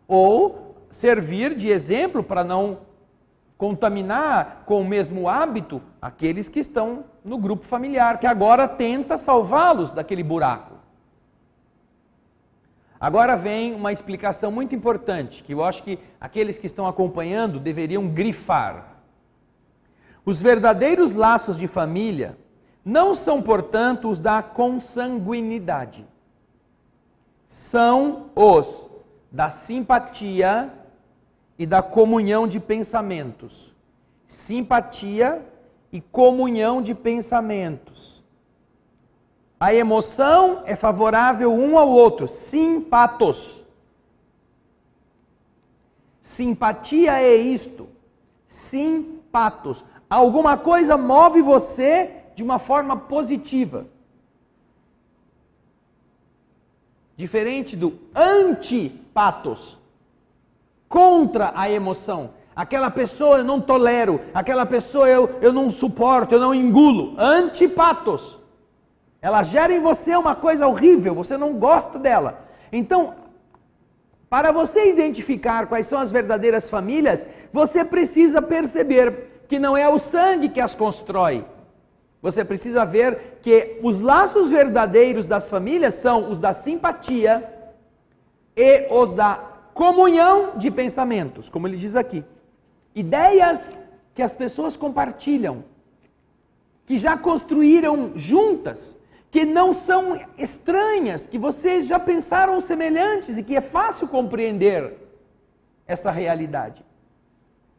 ou servir de exemplo para não contaminar com o mesmo hábito aqueles que estão no grupo familiar, que agora tenta salvá-los daquele buraco. Agora vem uma explicação muito importante, que eu acho que aqueles que estão acompanhando deveriam grifar. Os verdadeiros laços de família não são, portanto, os da consanguinidade. São os da simpatia e da comunhão de pensamentos. Simpatia e comunhão de pensamentos. A emoção é favorável um ao outro, simpatos. Simpatia é isto, simpatos. Alguma coisa move você de uma forma positiva. Diferente do antipatos, contra a emoção. Aquela pessoa eu não tolero, aquela pessoa eu não suporto, eu não engulo. Antipatos. Ela gera em você uma coisa horrível, você não gosta dela. Então, Para você identificar quais são as verdadeiras famílias, você precisa perceber que não é o sangue que as constrói. Você precisa ver que os laços verdadeiros das famílias são os da simpatia e os da comunhão de pensamentos, como ele diz aqui. Ideias que as pessoas compartilham, que já construíram juntas, que não são estranhas, que vocês já pensaram semelhantes e que é fácil compreender essa realidade.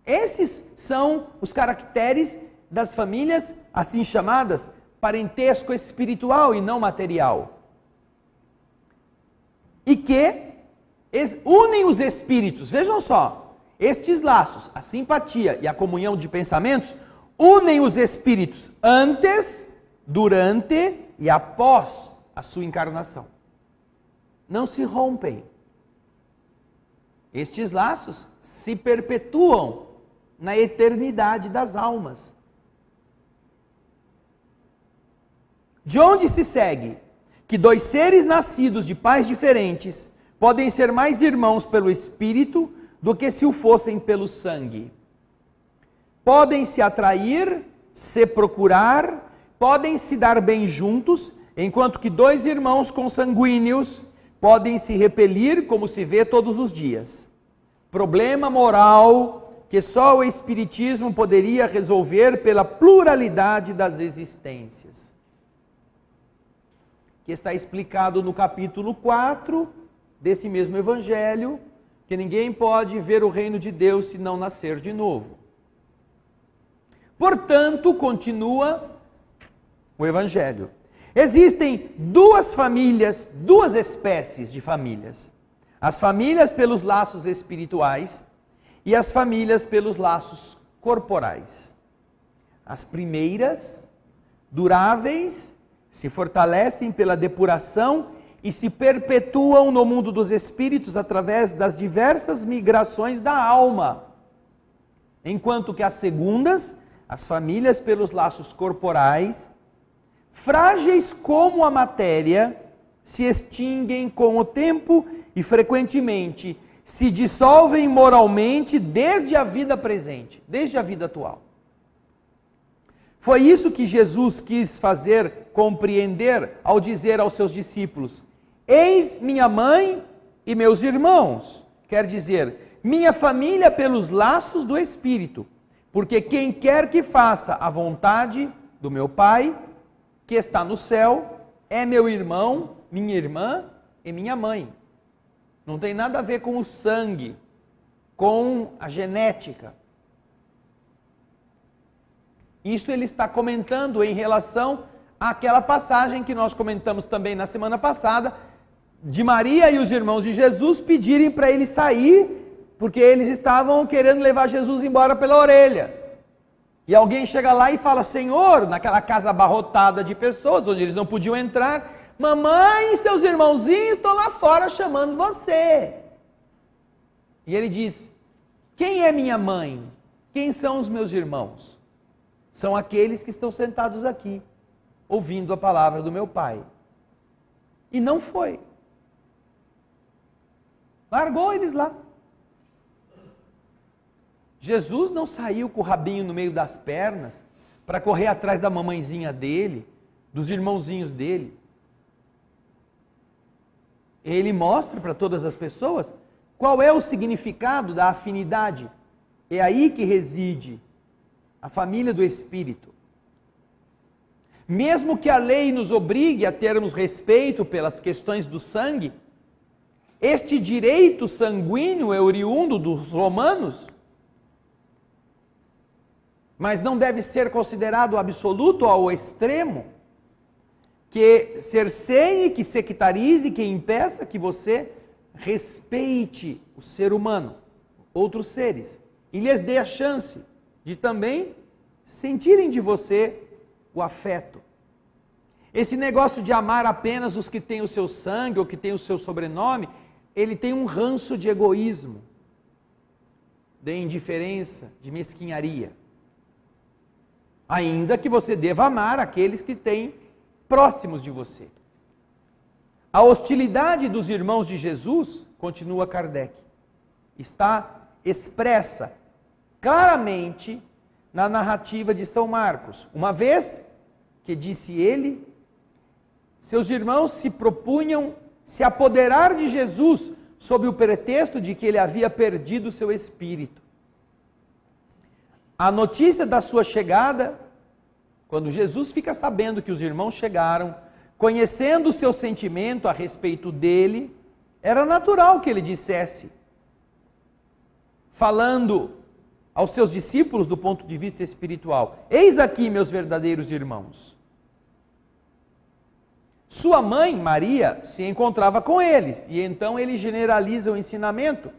Esses são os caracteres das famílias assim chamadas parentesco espiritual e não material. E que unem os espíritos, vejam só, estes laços, a simpatia e a comunhão de pensamentos, unem os espíritos antes, durante e após a sua encarnação. Não se rompem. Estes laços se perpetuam na eternidade das almas. De onde se segue que dois seres nascidos de pais diferentes podem ser mais irmãos pelo espírito do que se o fossem pelo sangue. Podem se atrair, se procurar, podem se dar bem juntos, enquanto que dois irmãos consanguíneos podem se repelir como se vê todos os dias. Problema moral que só o Espiritismo poderia resolver pela pluralidade das existências. Que está explicado no capítulo 4 desse mesmo Evangelho, que ninguém pode ver o reino de Deus se não nascer de novo. Portanto, continua o Evangelho. Existem duas famílias, duas espécies de famílias. As famílias pelos laços espirituais e as famílias pelos laços corporais. As primeiras, duráveis, se fortalecem pela depuração e se perpetuam no mundo dos espíritos através das diversas migrações da alma. Enquanto que as segundas, as famílias pelos laços corporais, frágeis como a matéria, se extinguem com o tempo e frequentemente se dissolvem moralmente desde a vida presente, desde a vida atual. Foi isso que Jesus quis fazer compreender ao dizer aos seus discípulos: eis minha mãe e meus irmãos. Quer dizer, minha família pelos laços do Espírito. Porque quem quer que faça a vontade do meu Pai, que está no céu, é meu irmão, minha irmã e minha mãe. Não tem nada a ver com o sangue, com a genética. Isso ele está comentando em relação àquela passagem que nós comentamos também na semana passada, de Maria e os irmãos de Jesus pedirem para ele sair, porque eles estavam querendo levar Jesus embora pela orelha. E alguém chega lá e fala: Senhor, naquela casa abarrotada de pessoas, onde eles não podiam entrar, mamãe e seus irmãozinhos estão lá fora chamando você. E ele diz: quem é minha mãe? Quem são os meus irmãos? São aqueles que estão sentados aqui, ouvindo a palavra do meu Pai. E não foi. Largou eles lá. Jesus não saiu com o rabinho no meio das pernas para correr atrás da mamãezinha dele, dos irmãozinhos dele. Ele mostra para todas as pessoas qual é o significado da afinidade. É aí que reside a família do Espírito. Mesmo que a lei nos obrigue a termos respeito pelas questões do sangue, este direito sanguíneo é oriundo dos romanos, mas não deve ser considerado absoluto ao extremo, que cerceie, que sectarize, que impeça que você respeite o ser humano, outros seres, e lhes dê a chance de também sentirem de você o afeto. Esse negócio de amar apenas os que têm o seu sangue ou que têm o seu sobrenome, ele tem um ranço de egoísmo, de indiferença, de mesquinharia. Ainda que você deva amar aqueles que têm próximos de você. A hostilidade dos irmãos de Jesus, continua Kardec, está expressa claramente na narrativa de São Marcos. Uma vez que, disse ele, seus irmãos se propunham se apoderar de Jesus sob o pretexto de que ele havia perdido seu espírito. A notícia da sua chegada, quando Jesus fica sabendo que os irmãos chegaram, conhecendo o seu sentimento a respeito dele, era natural que ele dissesse, falando aos seus discípulos do ponto de vista espiritual: eis aqui meus verdadeiros irmãos. Sua mãe, Maria, se encontrava com eles, e então ele generaliza o ensinamento,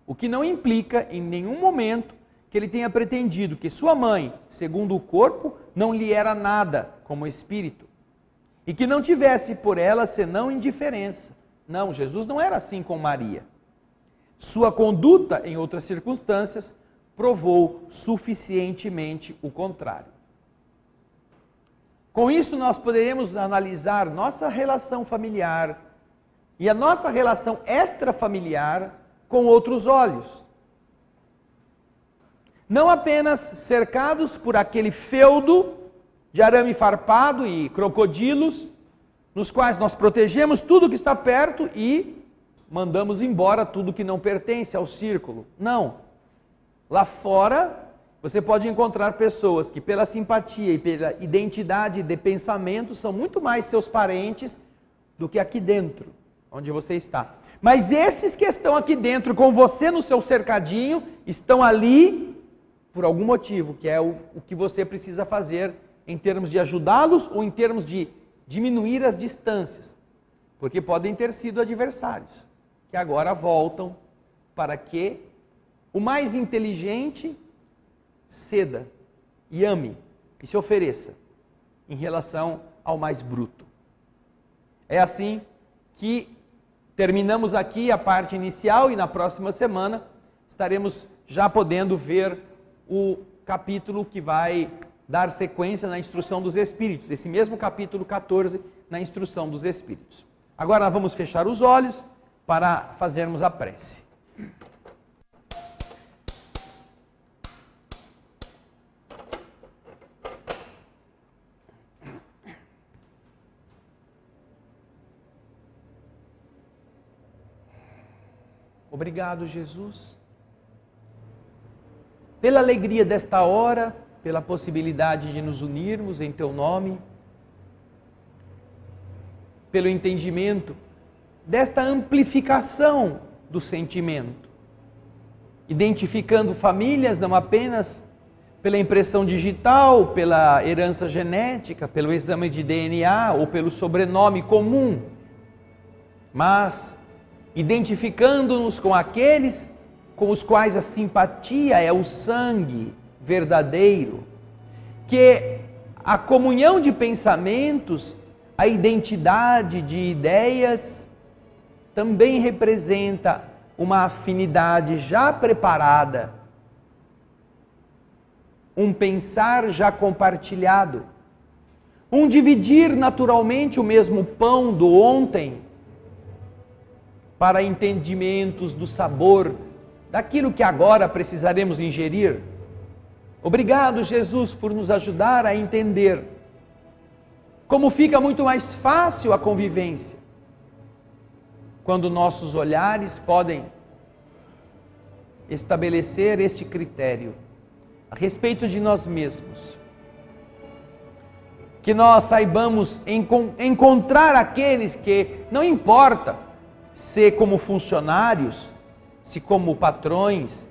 o que não implica em nenhum momento que ele tenha pretendido que sua mãe, segundo o corpo, não lhe era nada como espírito, e que não tivesse por ela senão indiferença. Não, Jesus não era assim com Maria. Sua conduta, em outras circunstâncias, provou suficientemente o contrário. Com isso, nós poderemos analisar nossa relação familiar e a nossa relação extrafamiliar com outros olhos. Não apenas cercados por aquele feudo de arame farpado e crocodilos, nos quais nós protegemos tudo que está perto e mandamos embora tudo que não pertence ao círculo. Não. Lá fora, você pode encontrar pessoas que, pela simpatia e pela identidade de pensamento, são muito mais seus parentes do que aqui dentro, onde você está. Mas esses que estão aqui dentro, com você no seu cercadinho, estão ali por algum motivo, que é o que você precisa fazer em termos de ajudá-los ou em termos de diminuir as distâncias. Porque podem ter sido adversários, que agora voltam para que o mais inteligente ceda e ame e se ofereça em relação ao mais bruto. É assim que terminamos aqui a parte inicial e na próxima semana estaremos já podendo ver o capítulo que vai dar sequência na instrução dos Espíritos, esse mesmo capítulo 14 na instrução dos Espíritos. Agora nós vamos fechar os olhos para fazermos a prece. Obrigado, Jesus, pela alegria desta hora, pela possibilidade de nos unirmos em Teu nome, pelo entendimento desta amplificação do sentimento, identificando famílias não apenas pela impressão digital, pela herança genética, pelo exame de DNA ou pelo sobrenome comum, mas identificando-nos com aqueles com os quais a simpatia é o sangue verdadeiro, que a comunhão de pensamentos, a identidade de ideias, também representa uma afinidade já preparada, um pensar já compartilhado, um dividir naturalmente o mesmo pão do ontem, para entendimentos do sabor daquilo que agora precisaremos ingerir. Obrigado, Jesus, por nos ajudar a entender como fica muito mais fácil a convivência quando nossos olhares podem estabelecer este critério a respeito de nós mesmos. Que nós saibamos encontrar aqueles que, não importa se como funcionários, se como patrões,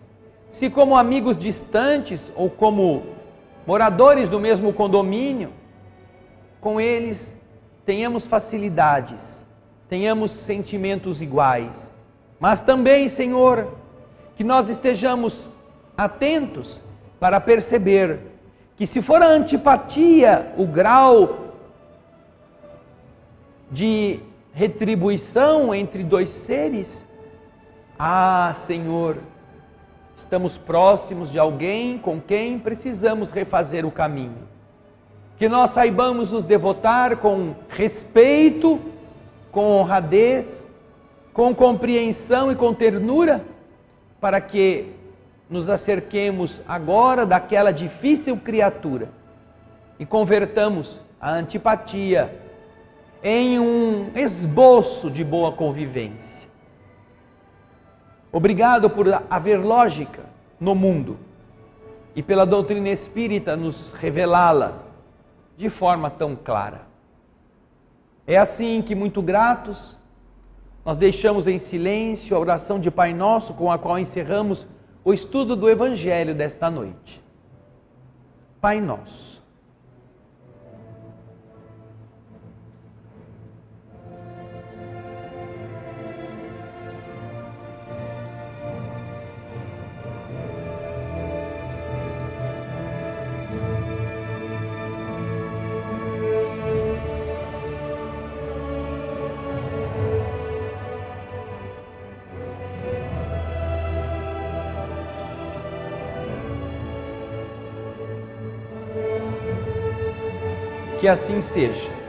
se como amigos distantes ou como moradores do mesmo condomínio, com eles tenhamos facilidades, tenhamos sentimentos iguais, mas também, Senhor, que nós estejamos atentos para perceber que, se for a antipatia o grau de retribuição entre dois seres, Senhor, estamos próximos de alguém com quem precisamos refazer o caminho. Que nós saibamos nos devotar com respeito, com honradez, com compreensão e com ternura, para que nos acerquemos agora daquela difícil criatura e convertamos a antipatia em um esboço de boa convivência. Obrigado por haver lógica no mundo e pela doutrina espírita nos revelá-la de forma tão clara. É assim que, muito gratos, nós deixamos em silêncio a oração de Pai Nosso com a qual encerramos o estudo do Evangelho desta noite. Pai Nosso, que assim seja.